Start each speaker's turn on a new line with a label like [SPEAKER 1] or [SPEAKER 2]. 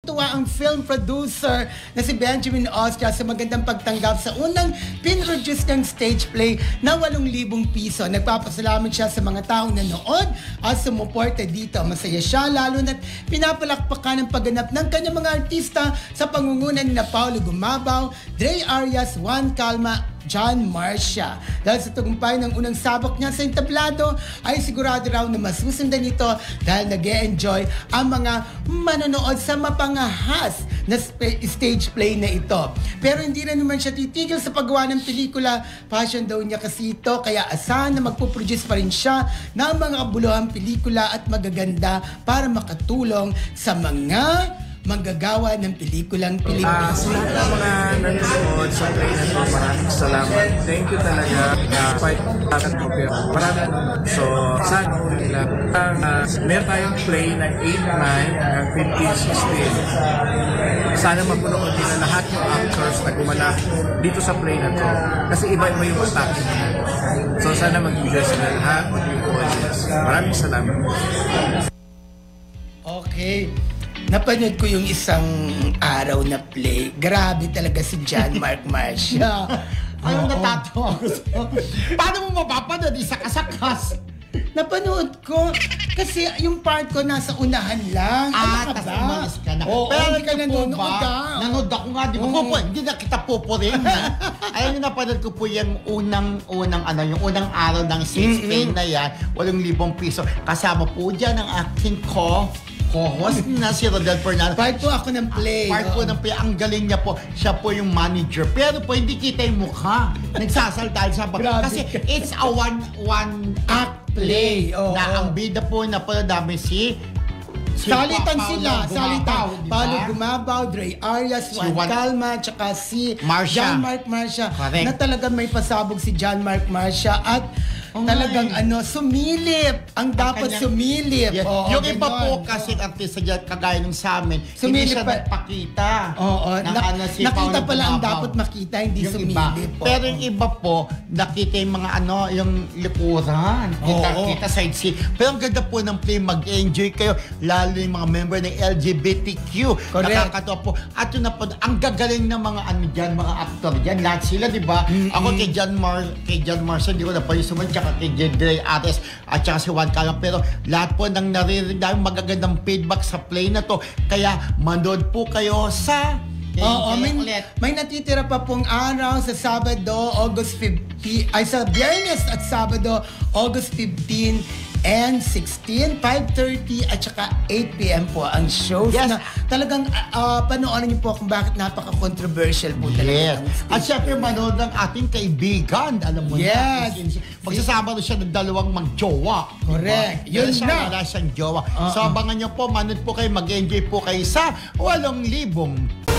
[SPEAKER 1] tuwa ang film producer na si Benjamin Austria sa magandang pagtanggap sa unang pinroduce ng stage play na 8,000 piso. Nagpapasalamat siya sa mga taong nanood at sumuporta dito. Masaya siya lalo na't pinapalakpakan ang pagganap ng kanyang mga artista sa pangungunan ni Paulo Gumabaw, Dre Arias, Juan Calma, John Marcia. Dahil sa tagumpay ng unang sabak niya sa entablado ay sigurado raw na masusundan ito dahil nag-e-enjoy ang mga manonood sa mapangahas na stage play na ito. Pero hindi na naman siya titigil sa paggawa ng pelikula. Passion daw niya kasi ito kaya asahan na magpuproduce pa rin siya ng mga kabuluhang pelikula at magaganda para makatulong sa mga manggagawa ng pelikulang Pilipino.
[SPEAKER 2] Sa lahat ng mga nanonood sa play na ito, maraming salamat. Thank you talaga. Maraming so, sana nila. Meron tayong play ng 8, 9, hanggang 15, 16. Sana mapunood nila lahat yung actors na gumanap dito sa play na to. Kasi iba-iba yung atake nila. So, sana magbigay sila lahat, maging audience. Maraming salamat.
[SPEAKER 1] Okay. Napanood ko yung isang araw na play. Grabe talaga si John Mark Marcia.
[SPEAKER 3] Ayaw natatawa ako. Paano mo mapapanood? Isa kasakas.
[SPEAKER 1] Napanood ko. Kasi yung part ko nasa unahan lang.
[SPEAKER 3] Tas umalis ka na.
[SPEAKER 1] Oo,
[SPEAKER 3] pero
[SPEAKER 1] hindi ka nanonood.
[SPEAKER 3] Nanood ako nga, di ba? Hindi na kita pupurin. Ayun yung napanood ko po yung unang araw ng 16 na yan. 8,000 piso. Kasama po dyan ang aking co-host na si Rodel Fernando.
[SPEAKER 1] Part po ako ng play.
[SPEAKER 3] Part po ng play. Ang galing niya po. Siya po yung manager. Pero po, hindi kita yung mukha. Nagsasalta siya. Kasi it's a one-act play. Na ang bida po na po namin
[SPEAKER 1] salitan sila. Salitan. Paulo Gumabaw, Dre Arias, Juan Calma, tsaka si John Mark Marcia. Na talagang may pasabog si John Mark Marcia at talagang sumilip. Ang dapat sumilip.
[SPEAKER 3] Yes. Yung iba po kasi artista dyan, kagaya nung sa amin, hindi siya nagpakita.
[SPEAKER 1] Nakita pala ang dapat makita, hindi sumilip.
[SPEAKER 3] Pero yung iba po, nakita yung mga yung likuran. Kita side scene. Pero ang ganda po ng play, mag-enjoy kayo. Lalo yung mga member ng LGBTQ. Nakakatawa po. At yun na po, ang gagaling ng mga mga actor dyan. Lahat sila, di ba? Ako kay John Marcia, hindi ko na pa yung sumunod, tsaka kay Dre Arias, at tsaka si Juan Calma. Pero lahat po nang naririnig namin magagandang feedback sa play na to. Kaya manood po kayo sa
[SPEAKER 1] may natitira pa pong araw sa Sabado, August 15, sa Biyernes at Sabado, August 15 and 16, 5:30 at saka 8 p.m. po ang shows na talagang panoorin niyo po kung bakit napaka-controversial po talaga.
[SPEAKER 3] At syempre manood ng ating kaibigan, alam mo na. Magsasama na siya ng dalawang mag-jowa.
[SPEAKER 1] Correct. Yun na.
[SPEAKER 3] Wala siyang jowa. So abangan niyo po, manood po kayo, mag-enjoy po kayo sa 8,000.